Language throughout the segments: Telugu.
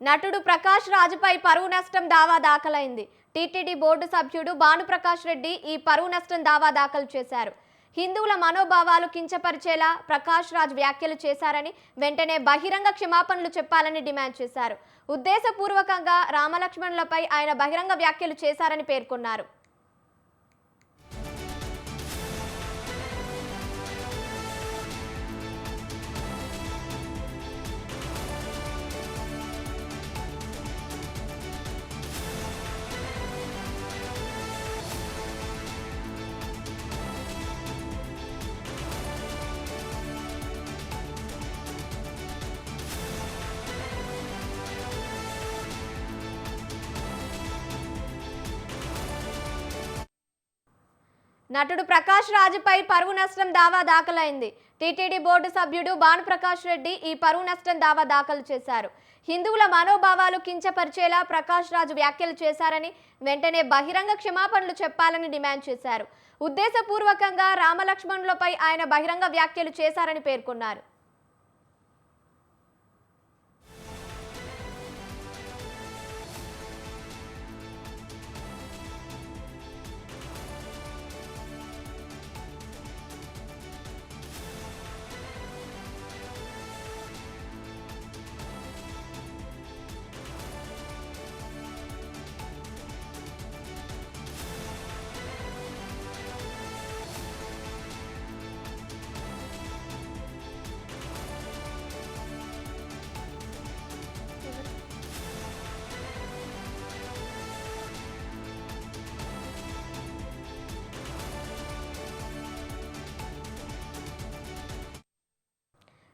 నటుడు ప్రకాష్ రాజుపై పరువు నష్టం దావా దాఖలైంది. టీటీడీ బోర్డు సభ్యుడు భానుప్రకాష్ రెడ్డి ఈ పరువు నష్టం దావా దాఖలు చేశారు. హిందువుల మనోభావాలు కించపరిచేలా ప్రకాష్ రాజ్ వ్యాఖ్యలు చేశారని, వెంటనే బహిరంగ క్షమాపణలు చెప్పాలని డిమాండ్ చేశారు. ఉద్దేశపూర్వకంగా రామలక్ష్మణులపై ఆయన బహిరంగ వ్యాఖ్యలు చేశారని పేర్కొన్నారు. నటుడు ప్రకాష్ రాజుపై పరువు నష్టం దావా దాఖలైంది. టీటీడీ బోర్డు సభ్యుడు భానుప్రకాష్ రెడ్డి ఈ పరువు నష్టం దావా దాఖలు చేశారు. హిందువుల మనోభావాలు కించపరిచేలా ప్రకాష్ రాజు వ్యాఖ్యలు చేశారని, వెంటనే బహిరంగ క్షమాపణలు చెప్పాలని డిమాండ్ చేశారు. ఉద్దేశపూర్వకంగా రామలక్ష్మణులపై ఆయన బహిరంగ వ్యాఖ్యలు చేశారని పేర్కొన్నారు.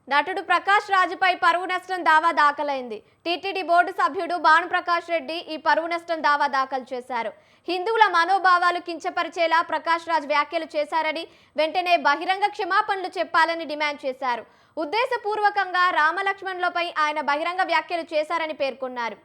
నటుడు ప్రకాష్ రాజుపై పరువు నష్టం దావా దాఖలైంది. టీటీడీ బోర్డు సభ్యుడు భానుప్రకాష్ రెడ్డి ఈ పరువు నష్టం దావా దాఖలు చేశారు. హిందువుల మనోభావాలు కించపరిచేలా ప్రకాష్ రాజ్ వ్యాఖ్యలు చేశారని, వెంటనే బహిరంగ క్షమాపణలు చెప్పాలని డిమాండ్ చేశారు. ఉద్దేశపూర్వకంగా రామలక్ష్మణులపై ఆయన బహిరంగ వ్యాఖ్యలు చేశారని పేర్కొన్నారు.